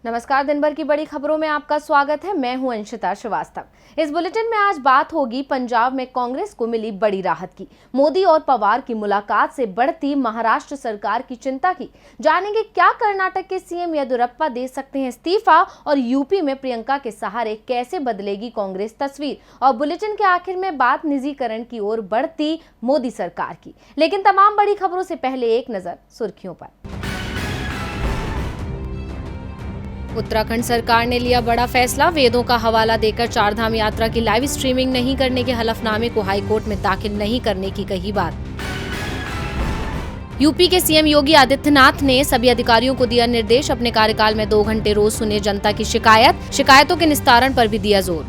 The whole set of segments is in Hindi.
नमस्कार। दिन भर की बड़ी खबरों में आपका स्वागत है। मैं हूं अंशिता श्रीवास्तव। इस बुलेटिन में आज बात होगी पंजाब में कांग्रेस को मिली बड़ी राहत की, मोदी और पवार की मुलाकात से बढ़ती महाराष्ट्र सरकार की चिंता की। जानेंगे क्या कर्नाटक के सीएम येदियुरप्पा दे सकते हैं इस्तीफा और यूपी में प्रियंका के सहारे कैसे बदलेगी कांग्रेस तस्वीर। और बुलेटिन के आखिर में बात निजीकरण की ओर बढ़ती मोदी सरकार की। लेकिन तमाम बड़ी खबरों से पहले एक नजर सुर्खियों पर। उत्तराखंड सरकार ने लिया बड़ा फैसला, वेदों का हवाला देकर चारधाम यात्रा की लाइव स्ट्रीमिंग नहीं करने के हलफनामे को हाईकोर्ट में दाखिल नहीं करने की कही बात। यूपी के सीएम योगी आदित्यनाथ ने सभी अधिकारियों को दिया निर्देश, अपने कार्यकाल में 2 घंटे रोज सुने जनता की शिकायतों के निस्तारण पर भी दिया जोर।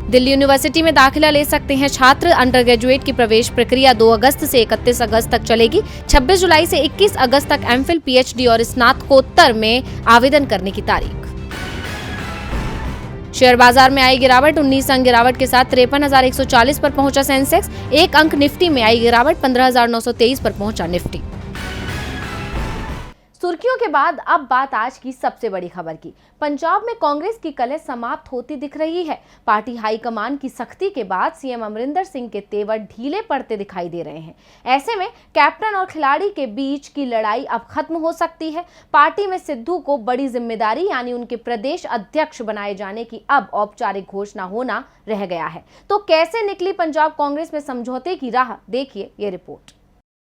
दिल्ली यूनिवर्सिटी में दाखिला ले सकते हैं छात्र, अंडर ग्रेजुएट की प्रवेश प्रक्रिया 2 अगस्त से 31 अगस्त तक चलेगी। 26 जुलाई से 21 अगस्त तक एमफिल, पीएचडी और स्नातकोत्तर में आवेदन करने की तारीख। शेयर बाजार में आई गिरावट, 19 अंक गिरावट के साथ 53,140 पर पहुंचा सेंसेक्स। 1 अंक निफ्टी में आई गिरावट, 15,923 पर पहुंचा निफ्टी। सुर्खियों के बाद अब बात आज की सबसे बड़ी खबर की। पंजाब में कांग्रेस की कलह समाप्त होती दिख रही है। पार्टी हाईकमान की सख्ती के बाद सीएम अमरिंदर सिंह के तेवर ढीले पड़ते दिखाई दे रहे हैं। ऐसे में कैप्टन और खिलाड़ी के बीच की लड़ाई अब खत्म हो सकती है। पार्टी में सिद्धू को बड़ी जिम्मेदारी यानी उनके प्रदेश अध्यक्ष बनाए जाने की अब औपचारिक घोषणा होना रह गया है। तो कैसे निकली पंजाब कांग्रेस में समझौते की राह, देखिए ये रिपोर्ट।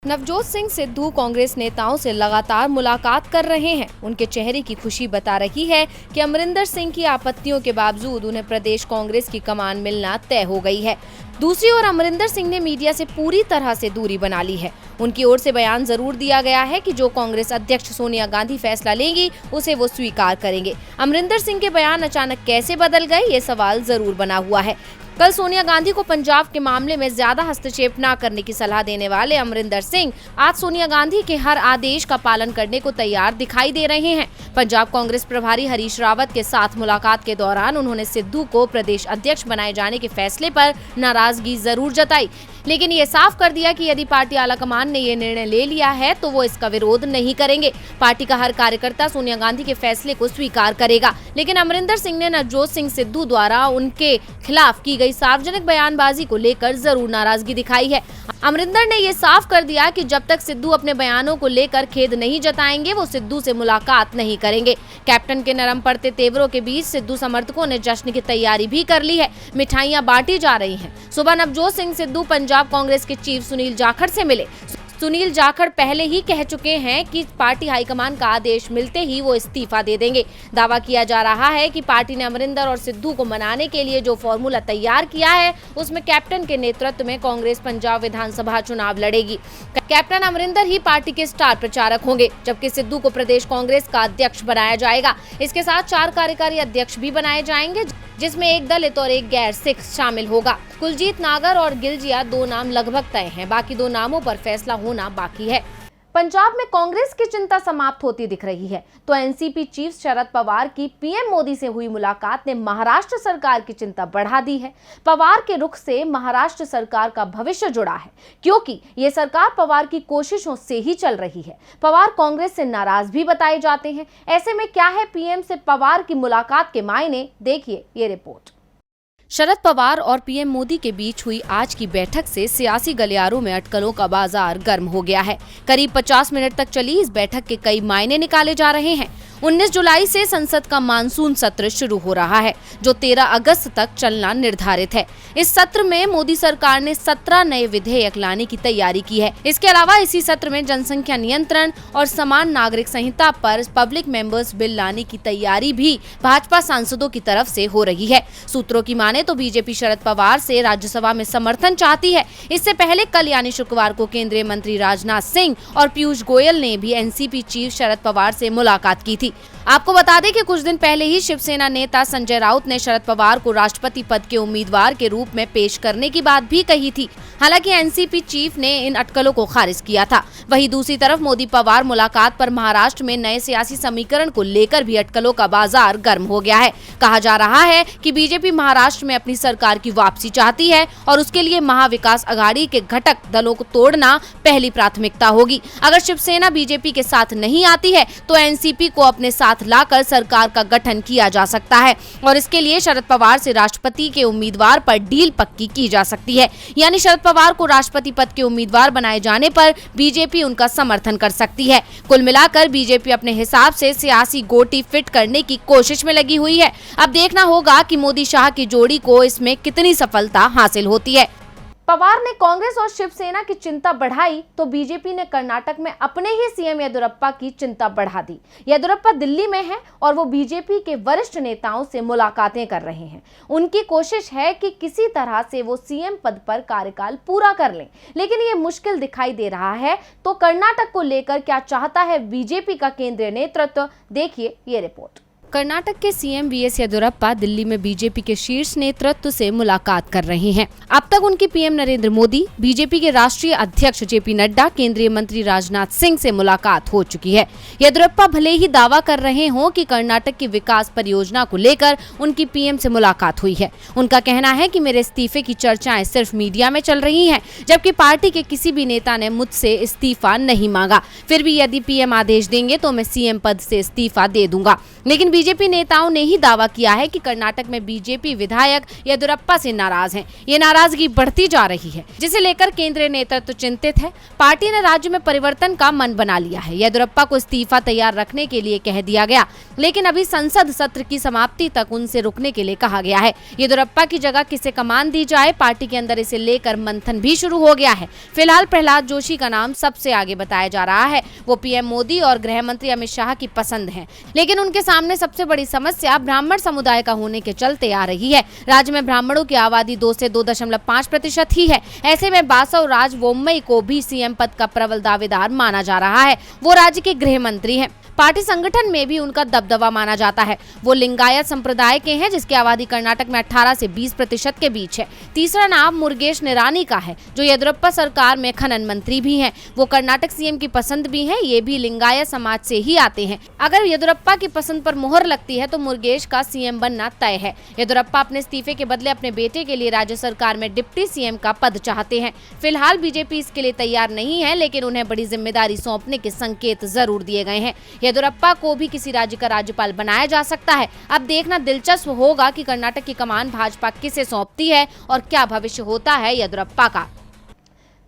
नवजोत सिंह सिद्धू कांग्रेस नेताओं से लगातार मुलाकात कर रहे हैं। उनके चेहरे की खुशी बता रही है कि अमरिंदर सिंह की आपत्तियों के बावजूद उन्हें प्रदेश कांग्रेस की कमान मिलना तय हो गई है। दूसरी ओर अमरिंदर सिंह ने मीडिया से पूरी तरह से दूरी बना ली है। उनकी ओर से बयान जरूर दिया गया है कि जो कांग्रेस अध्यक्ष सोनिया गांधी फैसला लेंगी उसे वो स्वीकार करेंगे। अमरिंदर सिंह के बयान अचानक कैसे बदल गए, ये सवाल जरूर बना हुआ है। कल सोनिया गांधी को पंजाब के मामले में ज्यादा हस्तक्षेप न करने की सलाह देने वाले अमरिंदर सिंह आज सोनिया गांधी के हर आदेश का पालन करने को तैयार दिखाई दे रहे हैं। पंजाब कांग्रेस प्रभारी हरीश रावत के साथ मुलाकात के दौरान उन्होंने सिद्धू को प्रदेश अध्यक्ष बनाए जाने के फैसले पर नाराजगी जरूर जताई, लेकिन ये साफ कर दिया कि यदि पार्टी आलाकमान ने ये निर्णय ले लिया है तो वो इसका विरोध नहीं करेंगे। पार्टी का हर कार्यकर्ता सोनिया गांधी के फैसले को स्वीकार करेगा। लेकिन अमरिंदर सिंह ने नवजोत सिंह सिद्धू द्वारा उनके खिलाफ की गई सार्वजनिक बयानबाजी को लेकर जरूर नाराजगी दिखाई है। अमरिंदर ने ये साफ कर दिया कि जब तक सिद्धू अपने बयानों को लेकर खेद नहीं जताएंगे वो सिद्धू से मुलाकात नहीं करेंगे। कैप्टन के नरम पड़ते तेवरों के बीच सिद्धू समर्थकों ने जश्न की तैयारी भी कर ली है। मिठाइयां बांटी जा रही हैं। सुबह नवजोत सिंह सिद्धू पंजाब कांग्रेस के चीफ सुनील जाखड़ से मिले। सुनील जाखड़ पहले ही कह चुके हैं कि पार्टी हाईकमान का आदेश मिलते ही वो इस्तीफा दे देंगे। दावा किया जा रहा है कि पार्टी ने अमरिंदर और सिद्धू को मनाने के लिए जो फॉर्मूला तैयार किया है उसमें कैप्टन के नेतृत्व में कांग्रेस पंजाब विधानसभा चुनाव लड़ेगी। कैप्टन अमरिंदर ही पार्टी के स्टार प्रचारक होंगे, जबकि सिद्धू को प्रदेश कांग्रेस का अध्यक्ष बनाया जाएगा। इसके साथ 4 कार्यकारी अध्यक्ष भी बनाए जाएंगे, जिसमें एक दलित और एक गैर सिख शामिल होगा। कुलजीत नागर और गिलजिया 2 नाम लगभग तय हैं, बाकी 2 नामों पर फैसला होना बाकी है। पंजाब में कांग्रेस की चिंता समाप्त होती दिख रही है, तो एनसीपी चीफ शरद पवार की पीएम मोदी से हुई मुलाकात ने महाराष्ट्र सरकार की चिंता बढ़ा दी है। पवार के रुख से महाराष्ट्र सरकार का भविष्य जुड़ा है, क्योंकि ये सरकार पवार की कोशिशों से ही चल रही है। पवार कांग्रेस से नाराज भी बताए जाते हैं। ऐसे में क्या है पीएम से पवार की मुलाकात के मायने, देखिए ये रिपोर्ट। शरद पवार और पीएम मोदी के बीच हुई आज की बैठक से सियासी गलियारों में अटकलों का बाजार गर्म हो गया है। करीब 50 मिनट तक चली इस बैठक के कई मायने निकाले जा रहे हैं। 19 जुलाई से संसद का मानसून सत्र शुरू हो रहा है, जो 13 अगस्त तक चलना निर्धारित है। इस सत्र में मोदी सरकार ने 17 नए विधेयक लाने की तैयारी की है। इसके अलावा इसी सत्र में जनसंख्या नियंत्रण और समान नागरिक संहिता पर पब्लिक मेंबर्स बिल लाने की तैयारी भी भाजपा सांसदों की तरफ से हो रही है। सूत्रों की माने तो बीजेपी शरद पवार से राज्यसभा में समर्थन चाहती है। इससे पहले कल यानी शुक्रवार को केंद्रीय मंत्री राजनाथ सिंह और पीयूष गोयल ने भी एनसीपी चीफ शरद पवार से मुलाकात की थी। आपको बता दें कि कुछ दिन पहले ही शिवसेना नेता संजय राउत ने शरद पवार को राष्ट्रपति पद के उम्मीदवार के रूप में पेश करने की बात भी कही थी। हालांकि एनसीपी चीफ ने इन अटकलों को खारिज किया था। वहीं दूसरी तरफ मोदी पवार मुलाकात पर महाराष्ट्र में नए सियासी समीकरण को लेकर भी अटकलों का बाजार गर्म हो गया है। कहा जा रहा है कि बीजेपी महाराष्ट्र में अपनी सरकार की वापसी चाहती है और उसके लिए महाविकास अघाड़ी के घटक दलों को तोड़ना पहली प्राथमिकता होगी। अगर शिवसेना बीजेपी के साथ नहीं आती है तो एनसीपी को अब अपने साथ लाकर सरकार का गठन किया जा सकता है और इसके लिए शरद पवार से राष्ट्रपति के उम्मीदवार पर डील पक्की की जा सकती है। यानी शरद पवार को राष्ट्रपति पद के उम्मीदवार बनाए जाने पर बीजेपी उनका समर्थन कर सकती है। कुल मिलाकर बीजेपी अपने हिसाब से सियासी गोटी फिट करने की कोशिश में लगी हुई है। अब देखना होगा कि मोदी शाह की जोड़ी को इसमें कितनी सफलता हासिल होती है। पवार ने कांग्रेस और शिवसेना की चिंता बढ़ाई तो बीजेपी ने कर्नाटक में अपने ही सीएम येदियुरप्पा की चिंता बढ़ा दी। येदियुरप्पा दिल्ली में हैं और वो बीजेपी के वरिष्ठ नेताओं से मुलाकातें कर रहे हैं। उनकी कोशिश है कि किसी तरह से वो सीएम पद पर कार्यकाल पूरा कर लें, लेकिन ये मुश्किल दिखाई दे रहा है। तो कर्नाटक को लेकर क्या चाहता है बीजेपी का केंद्रीय नेतृत्व, देखिए ये रिपोर्ट। कर्नाटक के सीएम बीएस येदियुरप्पा दिल्ली में बीजेपी के शीर्ष नेतृत्व से मुलाकात कर रहे हैं। अब तक उनकी पीएम नरेंद्र मोदी, बीजेपी के राष्ट्रीय अध्यक्ष जेपी नड्डा, केंद्रीय मंत्री राजनाथ सिंह से मुलाकात हो चुकी है। येदियुरप्पा भले ही दावा कर रहे हों कि कर्नाटक की विकास परियोजना को लेकर उनकी पीएम से मुलाकात हुई है। उनका कहना है कि मेरे इस्तीफे की चर्चाएं सिर्फ मीडिया में चल रही हैं, जबकि पार्टी के किसी भी नेता ने मुझसे इस्तीफा नहीं मांगा। फिर भी यदि पीएम आदेश देंगे तो मैं सीएम पद से इस्तीफा दे दूंगा। लेकिन बीजेपी नेताओं ने ही दावा किया है कि कर्नाटक में बीजेपी विधायक येदियुरप्पा से नाराज हैं। ये नाराजगी बढ़ती जा रही है, जिसे लेकर केंद्रीय नेतृत्व चिंतित है। पार्टी ने राज्य में परिवर्तन का मन बना लिया है। येदियुरप्पा को इस्तीफा तैयार रखने के लिए कह दिया गया, लेकिन अभी संसद सत्र की समाप्ति तक उनसे रुकने के लिए कहा गया है। येदियुरप्पा की जगह किसे कमान दी जाए, पार्टी के अंदर इसे लेकर मंथन भी शुरू हो गया है। फिलहाल प्रहलाद जोशी का नाम सबसे आगे बताया जा रहा है। वो पीएम मोदी और गृह मंत्री अमित शाह की पसंद है, लेकिन उनके सामने सबसे बड़ी समस्या ब्राह्मण समुदाय का होने के चलते आ रही है। राज्य में ब्राह्मणों की आबादी 2 से 2.5% ही है। ऐसे में बासव राज बोम्मई को भी सीएम पद का प्रबल दावेदार माना जा रहा है। वो राज्य के गृह मंत्री हैं। पार्टी संगठन में भी उनका दबदबा माना जाता है। वो लिंगायत संप्रदाय के हैं, जिसकी आबादी कर्नाटक में 18 से 20% के बीच है। तीसरा नाम मुरुगेश निरानी का है, जो येदियुरप्पा सरकार में खनन मंत्री भी हैं। वो कर्नाटक सीएम की पसंद भी हैं। ये भी लिंगायत समाज से ही आते हैं। अगर येदियुरप्पा की पसंद पर मुहर लगती है तो मुरुगेश का सीएम बनना तय है। येदियुरप्पा अपने इस्तीफे के बदले अपने बेटे के लिए राज्य सरकार में डिप्टी सीएम का पद चाहते हैं। फिलहाल बीजेपी इसके लिए तैयार नहीं है, लेकिन उन्हें बड़ी जिम्मेदारी सौंपने के संकेत जरूर दिए गए हैं। येदियुरप्पा को भी किसी राज्य का राज्यपाल बनाया जा सकता है। अब देखना दिलचस्प होगा कि कर्नाटक की कमान भाजपा किसे सौंपती है और क्या भविष्य होता है येदियुरप्पा का।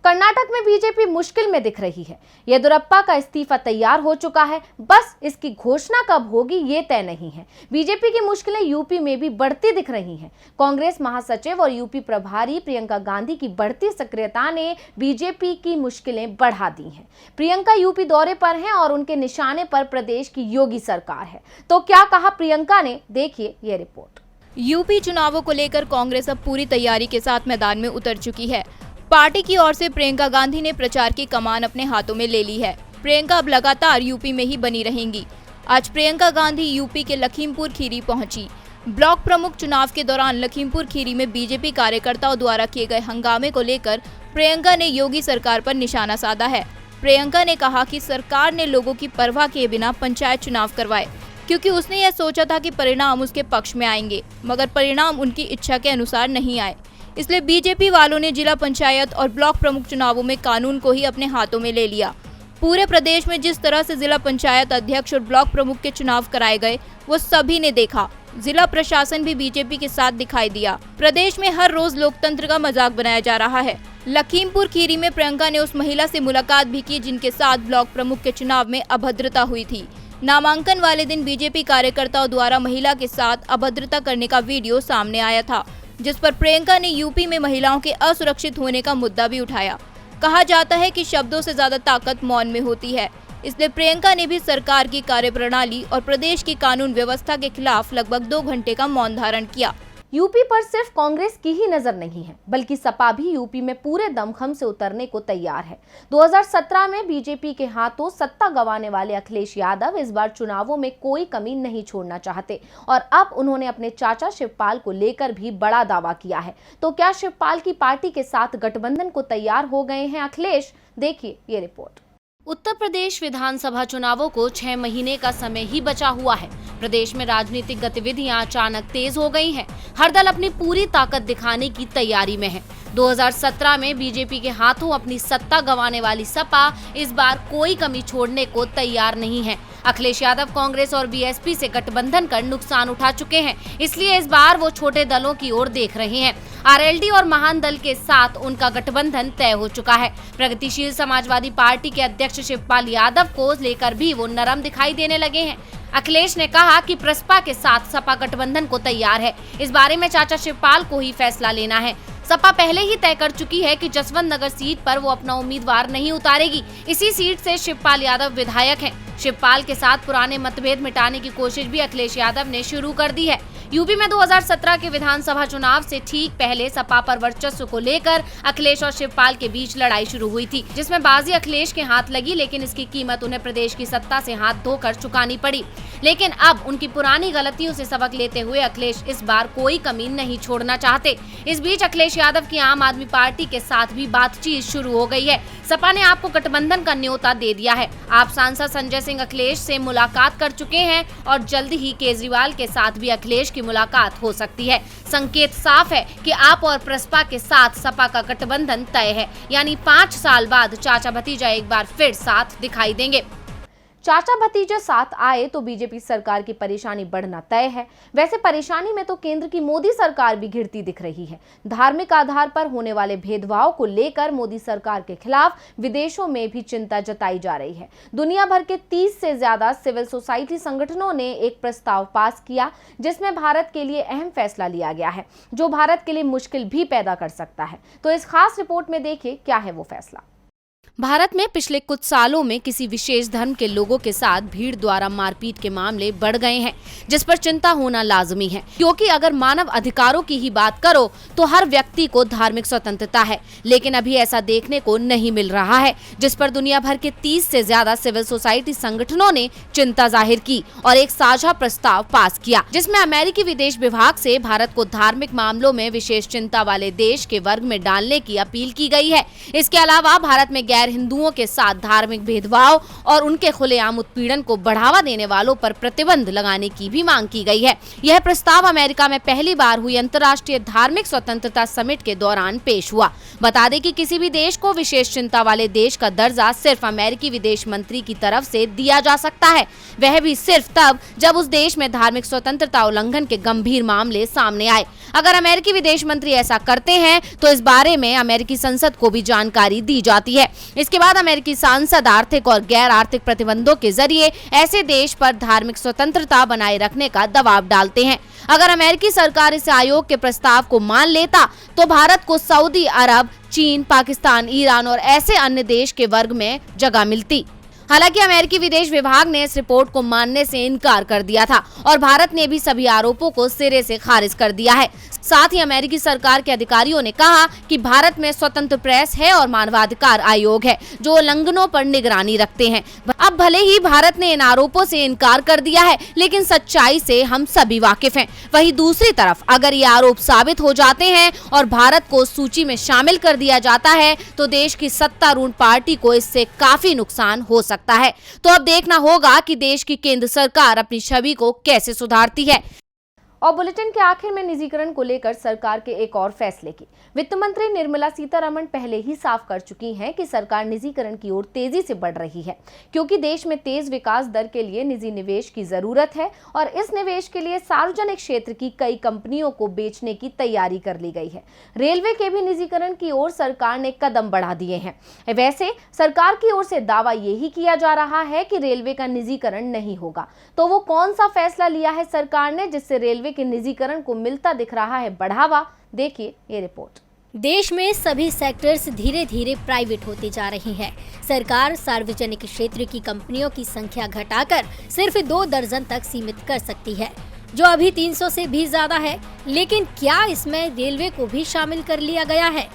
कर्नाटक में बीजेपी मुश्किल में दिख रही है। येदियुरप्पा का इस्तीफा तैयार हो चुका है, बस इसकी घोषणा कब होगी ये तय नहीं है। बीजेपी की मुश्किलें यूपी में भी बढ़ती दिख रही हैं। कांग्रेस महासचिव और यूपी प्रभारी प्रियंका गांधी की बढ़ती सक्रियता ने बीजेपी की मुश्किलें बढ़ा दी हैं। प्रियंका यूपी दौरे पर हैं और उनके निशाने पर प्रदेश की योगी सरकार है। तो क्या कहा प्रियंका ने, देखिए ये रिपोर्ट। यूपी चुनावों को लेकर कांग्रेस अब पूरी तैयारी के साथ मैदान में उतर चुकी है। पार्टी की ओर से प्रियंका गांधी ने प्रचार की कमान अपने हाथों में ले ली है। प्रियंका अब लगातार यूपी में ही बनी रहेंगी। आज प्रियंका गांधी यूपी के लखीमपुर खीरी पहुंची। ब्लॉक प्रमुख चुनाव के दौरान लखीमपुर खीरी में बीजेपी कार्यकर्ताओं द्वारा किए गए हंगामे को लेकर प्रियंका ने योगी सरकार पर निशाना साधा है। प्रियंका ने कहा कि सरकार ने लोगों की परवाह किए बिना पंचायत चुनाव करवाए, क्योंकि उसने यह सोचा था कि परिणाम उसके पक्ष में आएंगे, मगर परिणाम उनकी इच्छा के अनुसार नहीं आए। इसलिए बीजेपी वालों ने जिला पंचायत और ब्लॉक प्रमुख चुनावों में कानून को ही अपने हाथों में ले लिया। पूरे प्रदेश में जिस तरह से जिला पंचायत अध्यक्ष और ब्लॉक प्रमुख के चुनाव कराए गए, वो सभी ने देखा। जिला प्रशासन भी बीजेपी के साथ दिखाई दिया। प्रदेश में हर रोज लोकतंत्र का मजाक बनाया जा रहा है। लखीमपुर खीरी में प्रियंका ने उस महिला से मुलाकात भी की जिनके साथ ब्लॉक प्रमुख के चुनाव में अभद्रता हुई थी। नामांकन वाले दिन बीजेपी कार्यकर्ताओं द्वारा महिला के साथ अभद्रता करने का वीडियो सामने आया था, जिस पर प्रियंका ने यूपी में महिलाओं के असुरक्षित होने का मुद्दा भी उठाया। कहा जाता है कि शब्दों से ज्यादा ताकत मौन में होती है, इसलिए प्रियंका ने भी सरकार की कार्यप्रणाली और प्रदेश की कानून व्यवस्था के खिलाफ लगभग 2 घंटे का मौन धारण किया। यूपी पर सिर्फ कांग्रेस की ही नजर नहीं है, बल्कि सपा भी यूपी में पूरे दमखम से उतरने को तैयार है। 2017 में बीजेपी के हाथों सत्ता गंवाने वाले अखिलेश यादव इस बार चुनावों में कोई कमी नहीं छोड़ना चाहते और अब उन्होंने अपने चाचा शिवपाल को लेकर भी बड़ा दावा किया है। तो क्या शिवपाल की पार्टी के साथ गठबंधन को तैयार हो गए हैं अखिलेश? देखिए ये रिपोर्ट। उत्तर प्रदेश विधानसभा चुनावों को 6 महीने का समय ही बचा हुआ है। प्रदेश में राजनीतिक गतिविधियां अचानक तेज हो गई हैं। हर दल अपनी पूरी ताकत दिखाने की तैयारी में है। 2017 में बीजेपी के हाथों अपनी सत्ता गंवाने वाली सपा इस बार कोई कमी छोड़ने को तैयार नहीं है। अखिलेश यादव कांग्रेस और बीएसपी से गठबंधन कर नुकसान उठा चुके हैं, इसलिए इस बार वो छोटे दलों की ओर देख रहे हैं। आरएलडी और महान दल के साथ उनका गठबंधन तय हो चुका है। प्रगतिशील समाजवादी पार्टी के अध्यक्ष शिवपाल यादव को लेकर भी वो नरम दिखाई देने लगे हैं। अखिलेश ने कहा कि प्रसपा के साथ सपा गठबंधन को तैयार है। इस बारे में चाचा शिवपाल को ही फैसला लेना है। सपा पहले ही तय कर चुकी है कि जसवंत नगर सीट पर वो अपना उम्मीदवार नहीं उतारेगी। इसी सीट से शिवपाल यादव विधायक हैं। शिवपाल के साथ पुराने मतभेद मिटाने की कोशिश भी अखिलेश यादव ने शुरू कर दी है। यूपी में 2017 के विधानसभा चुनाव से ठीक पहले सपा पर वर्चस्व को लेकर अखिलेश और शिवपाल के बीच लड़ाई शुरू हुई थी, जिसमें बाजी अखिलेश के हाथ लगी, लेकिन इसकी कीमत उन्हें प्रदेश की सत्ता से हाथ धोकर चुकानी पड़ी। लेकिन अब उनकी पुरानी गलतियों से सबक लेते हुए अखिलेश इस बार कोई कमी नहीं छोड़ना चाहते। इस बीच अखिलेश यादव की आम आदमी पार्टी के साथ भी बातचीत शुरू हो गई है। सपा ने आपको गठबंधन का न्योता दे दिया है। आप सांसद संजय सिंह अखिलेश से मुलाकात कर चुके हैं और जल्द ही केजरीवाल के साथ भी अखिलेश की मुलाकात हो सकती है। संकेत साफ है कि आप और प्रसपा के साथ सपा का गठबंधन तय है, यानी 5 साल बाद चाचा भतीजा एक बार फिर साथ दिखाई देंगे। चाचा भतीजे साथ आए तो बीजेपी सरकार की परेशानी बढ़ना तय है। वैसे परेशानी में तो केंद्र की मोदी सरकार भी घिरती दिख रही है। धार्मिक आधार पर होने वाले भेदभाव को लेकर मोदी सरकार के खिलाफ विदेशों में भी चिंता जताई जा रही है। दुनिया भर के 30 से ज्यादा सिविल सोसाइटी संगठनों ने एक प्रस्ताव पास किया, जिसमें भारत के लिए अहम फैसला लिया गया है, जो भारत के लिए मुश्किल भी पैदा कर सकता है। तो इस खास रिपोर्ट में देखिए क्या है वो फैसला। भारत में पिछले कुछ सालों में किसी विशेष धर्म के लोगों के साथ भीड़ द्वारा मारपीट के मामले बढ़ गए हैं, जिस पर चिंता होना लाजमी है, क्योंकि अगर मानव अधिकारों की ही बात करो तो हर व्यक्ति को धार्मिक स्वतंत्रता है, लेकिन अभी ऐसा देखने को नहीं मिल रहा है, जिस पर दुनिया भर के 30 से ज्यादा सिविल सोसाइटी संगठनों ने चिंता जाहिर की और एक साझा प्रस्ताव पास किया, जिसमें अमेरिकी विदेश विभाग से भारत को धार्मिक मामलों में विशेष चिंता वाले देश के वर्ग में डालने की अपील की गई है। इसके अलावा भारत में गैर हिंदुओं के साथ धार्मिक भेदभाव और उनके खुलेआम उत्पीड़न को बढ़ावा देने वालों पर प्रतिबंध लगाने की भी मांग की गई है। यह प्रस्ताव अमेरिका में पहली बार हुई अंतर्राष्ट्रीय धार्मिक स्वतंत्रता समिट के दौरान पेश हुआ। बता दें कि किसी भी देश को विशेष चिंता वाले देश का दर्जा सिर्फ अमेरिकी विदेश मंत्री की तरफ से दिया जा सकता है, वह भी सिर्फ तब जब उस देश में धार्मिक स्वतंत्रता उल्लंघन के गंभीर मामले सामने आए। अगर अमेरिकी विदेश मंत्री ऐसा करते हैं तो इस बारे में अमेरिकी संसद को भी जानकारी दी जाती है। इसके बाद अमेरिकी सांसद आर्थिक और गैर आर्थिक प्रतिबंधों के जरिए ऐसे देश पर धार्मिक स्वतंत्रता बनाए रखने का दबाव डालते हैं। अगर अमेरिकी सरकार इस आयोग के प्रस्ताव को मान लेता तो भारत को सऊदी अरब, चीन, पाकिस्तान, ईरान और ऐसे अन्य देश के वर्ग में जगह मिलती। हालांकि अमेरिकी विदेश विभाग ने इस रिपोर्ट को मानने से इनकार कर दिया था और भारत ने भी सभी आरोपों को सिरे से खारिज कर दिया है। साथ ही अमेरिकी सरकार के अधिकारियों ने कहा कि भारत में स्वतंत्र प्रेस है और मानवाधिकार आयोग है, जो उल्लंघनों पर निगरानी रखते हैं। अब भले ही भारत ने इन आरोपों से इनकार कर दिया है, लेकिन सच्चाई से हम सभी वाकिफ हैं। वहीं दूसरी तरफ अगर ये आरोप साबित हो जाते हैं और भारत को सूची में शामिल कर दिया जाता है तो देश की सत्तारूढ़ पार्टी को इससे काफी नुकसान हो सकता है। तो अब देखना होगा कि देश की केंद्र सरकार अपनी छवि को कैसे सुधारती है। और बुलेटिन के आखिर में निजीकरण को लेकर सरकार के एक और फैसले की वित्त मंत्री निर्मला सीतारमण पहले ही साफ कर चुकी हैं कि सरकार निजीकरण की ओर तेजी से बढ़ रही है, क्योंकि देश में तेज विकास दर के लिए निजी निवेश की जरूरत है और इस निवेश के लिए सार्वजनिक क्षेत्र की कई कंपनियों को बेचने की तैयारी कर ली गई है। रेलवे के भी निजीकरण की ओर सरकार ने कदम बढ़ा दिए हैं। वैसे सरकार की ओर से दावा यही किया जा रहा है कि रेलवे का निजीकरण नहीं होगा, तो वो कौन सा फैसला लिया है सरकार ने जिससे रेलवे के निजीकरण को मिलता दिख रहा है बढ़ावा? देखिए ये रिपोर्ट। देश में सभी सेक्टर्स धीरे धीरे प्राइवेट होते जा रही हैं। सरकार सार्वजनिक क्षेत्र की कंपनियों की संख्या घटाकर सिर्फ 2 दर्जन तक सीमित कर सकती है, जो अभी 300 से भी ज्यादा है। लेकिन क्या इसमें रेलवे को भी शामिल कर लिया गया है?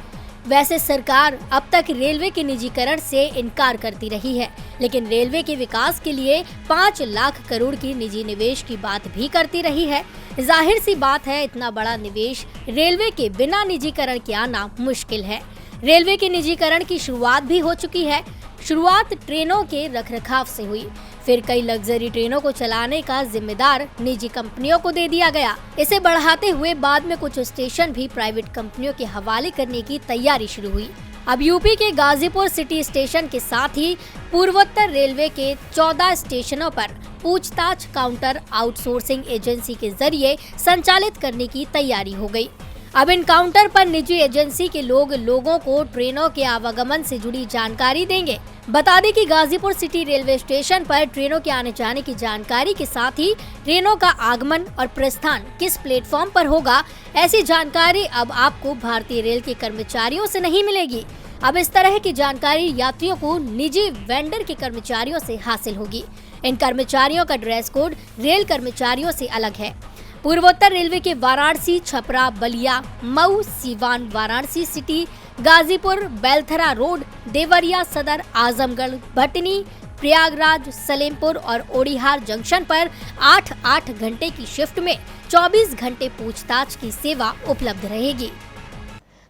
वैसे सरकार अब तक रेलवे के निजीकरण से इनकार करती रही है, लेकिन रेलवे के विकास के लिए 5 लाख करोड़ की निजी निवेश की बात भी करती रही है। जाहिर सी बात है, इतना बड़ा निवेश रेलवे के बिना निजीकरण के आना मुश्किल है। रेलवे के निजीकरण की शुरुआत भी हो चुकी है। शुरुआत ट्रेनों के रखरखाव से हुई, फिर कई लग्जरी ट्रेनों को चलाने का जिम्मेदार निजी कंपनियों को दे दिया गया। इसे बढ़ाते हुए बाद में कुछ स्टेशन भी प्राइवेट कंपनियों के हवाले करने की तैयारी शुरू हुई। अब यूपी के गाजीपुर सिटी स्टेशन के साथ ही पूर्वोत्तर रेलवे के 14 स्टेशनों पर पूछताछ काउंटर आउटसोर्सिंग एजेंसी के जरिए संचालित करने की तैयारी हो गई। अब इन काउंटर पर निजी एजेंसी के लोगों को ट्रेनों के आवागमन से जुड़ी जानकारी देंगे। बता दें कि गाजीपुर सिटी रेलवे स्टेशन पर ट्रेनों के आने जाने की जानकारी के साथ ही ट्रेनों का आगमन और प्रस्थान किस प्लेटफॉर्म पर होगा, ऐसी जानकारी अब आपको भारतीय रेल के कर्मचारियों से नहीं मिलेगी। अब इस तरह की जानकारी यात्रियों को निजी वेंडर के कर्मचारियों से हासिल होगी। इन कर्मचारियों का ड्रेस कोड रेल कर्मचारियों से अलग है। पूर्वोत्तर रेलवे के वाराणसी, छपरा, बलिया, मऊ, सीवान, वाराणसी सिटी, गाजीपुर, बेलथरा रोड, देवरिया सदर, आजमगढ़, भटनी, प्रयागराज, सलेमपुर और ओडिहार जंक्शन पर 8-8 घंटे की शिफ्ट में 24 घंटे पूछताछ की सेवा उपलब्ध रहेगी।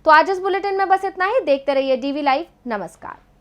तो आज इस बुलेटिन में बस इतना ही। देखते रहिए डीवी लाइव। नमस्कार।